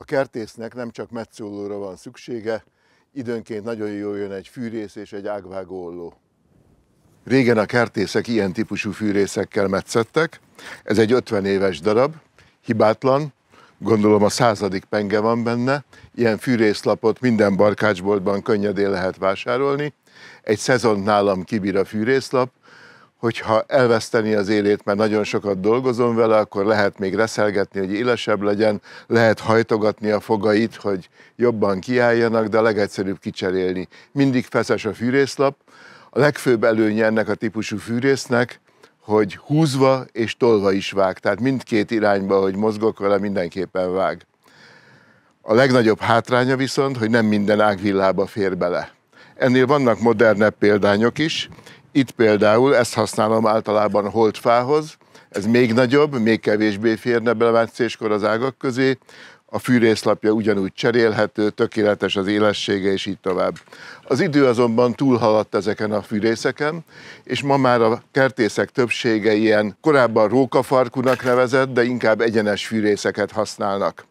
A kertésznek nem csak metszólóra van szüksége, időnként nagyon jól jön egy fűrész és egy ágvágó olló. Régen a kertészek ilyen típusú fűrészekkel metszettek. Ez egy 50 éves darab, hibátlan, gondolom a 100. penge van benne. Ilyen fűrészlapot minden barkácsboltban könnyedén lehet vásárolni. Egy szezont nálam kibír a fűrészlap. Hogyha elveszteni az élét, mert nagyon sokat dolgozom vele, akkor lehet még reszelgetni, hogy élesebb legyen, lehet hajtogatni a fogait, hogy jobban kiálljanak, de a legegyszerűbb kicserélni. Mindig feszes a fűrészlap. A legfőbb előnye ennek a típusú fűrésznek, hogy húzva és tolva is vág, tehát mindkét irányba, hogy mozgok vele, mindenképpen vág. A legnagyobb hátránya viszont, hogy nem minden ágvillába fér bele. Ennél vannak modernebb példányok is. Itt például ezt használom általában holdfához, ez még nagyobb, még kevésbé férne bele metszéskor az ágak közé. A fűrészlapja ugyanúgy cserélhető, tökéletes az élessége, és így tovább. Az idő azonban túlhaladt ezeken a fűrészeken, és ma már a kertészek többsége ilyen korábban rókafarkunak nevezett, de inkább egyenes fűrészeket használnak.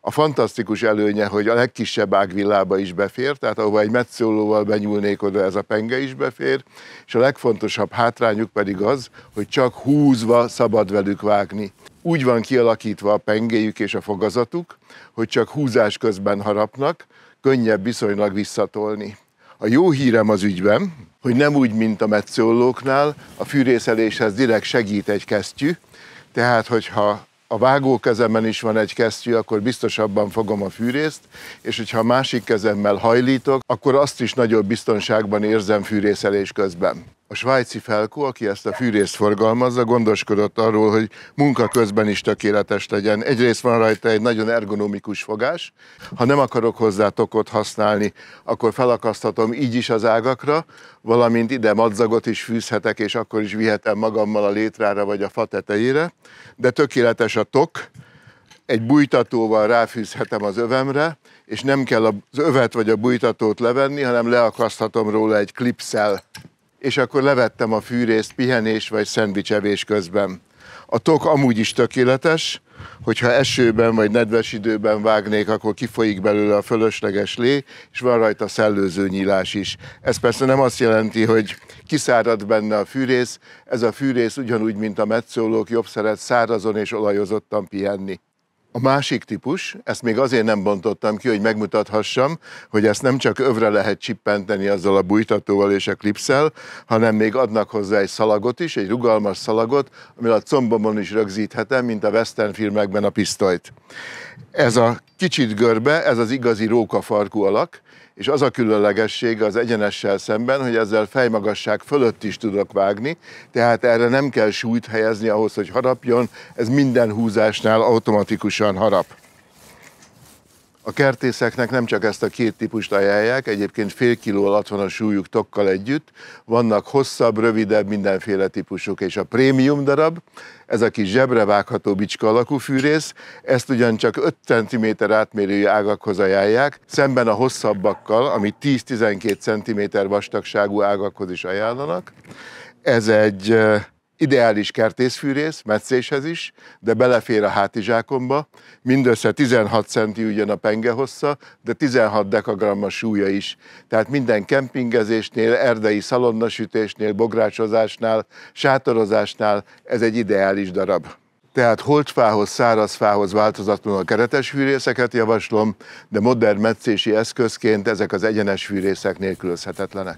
A fantasztikus előnye, hogy a legkisebb ágvillába is befér, tehát ahova egy metszólóval benyúlnék oda, ez a penge is befér, és a legfontosabb hátrányuk pedig az, hogy csak húzva szabad velük vágni. Úgy van kialakítva a pengéjük és a fogazatuk, hogy csak húzás közben harapnak, könnyebb viszonylag visszatolni. A jó hírem az ügyben, hogy nem úgy, mint a metszólóknál, a fűrészeléshez direkt segít egy kesztyű, tehát hogyha a vágókezemben is van egy kesztyű, akkor biztosabban fogom a fűrészt, és hogyha a másik kezemmel hajlítok, akkor azt is nagyobb biztonságban érzem fűrészelés közben. A svájci Felko, aki ezt a fűrészt forgalmazza, gondoskodott arról, hogy munka közben is tökéletes legyen. Egyrészt van rajta egy nagyon ergonomikus fogás. Ha nem akarok hozzá tokot használni, akkor felakaszthatom így is az ágakra, valamint ide madzagot is fűzhetek, és akkor is vihetem magammal a létrára vagy a fa tetejére. De tökéletes a tok, egy bújtatóval ráfűzhetem az övemre, és nem kell az övet vagy a bújtatót levenni, hanem leakaszthatom róla egy klipszel. És akkor levettem a fűrészt pihenés vagy szendvicsevés közben. A tok amúgy is tökéletes, hogyha esőben vagy nedves időben vágnék, akkor kifolyik belőle a fölösleges lé, és van rajta szellőző nyílás is. Ez persze nem azt jelenti, hogy kiszárad benne a fűrész, ez a fűrész ugyanúgy, mint a metszólók, jobb szeret szárazon és olajozottan pihenni. A másik típus, ezt még azért nem bontottam ki, hogy megmutathassam, hogy ezt nem csak övre lehet csippenteni azzal a bújtatóval és a klipszel, hanem még adnak hozzá egy szalagot is, egy rugalmas szalagot, amivel a combomon is rögzíthetem, mint a western filmekben a pisztolyt. Ez a kicsit görbe, ez az igazi rókafarkú alak, és az a különlegessége az egyenessel szemben, hogy ezzel fejmagasság fölött is tudok vágni, tehát erre nem kell súlyt helyezni ahhoz, hogy harapjon, ez minden húzásnál automatikusan harap. A kertészeknek nem csak ezt a két típust ajánlják, egyébként fél kiló alatt van a súlyuk tokkal együtt, vannak hosszabb, rövidebb, mindenféle típusuk, és a prémium darab, ez a kis zsebre vágható bicska alakú fűrész, ezt ugyancsak 5 cm átmérőjű ágakhoz ajánlják, szemben a hosszabbakkal, ami 10-12 cm vastagságú ágakhoz is ajánlanak. Ez egy ideális kertészfűrész, metszéshez is, de belefér a hátizsákomba. Mindössze 16 centi ugyan a penge hossza, de 16 dekagramm a súlya is. Tehát minden kempingezésnél, erdei szalonnasütésnél, bográcsozásnál, sátorozásnál ez egy ideális darab. Tehát holdfához, szárazfához változatlanul a keretes fűrészeket javaslom, de modern metszési eszközként ezek az egyenes fűrészek nélkülözhetetlenek.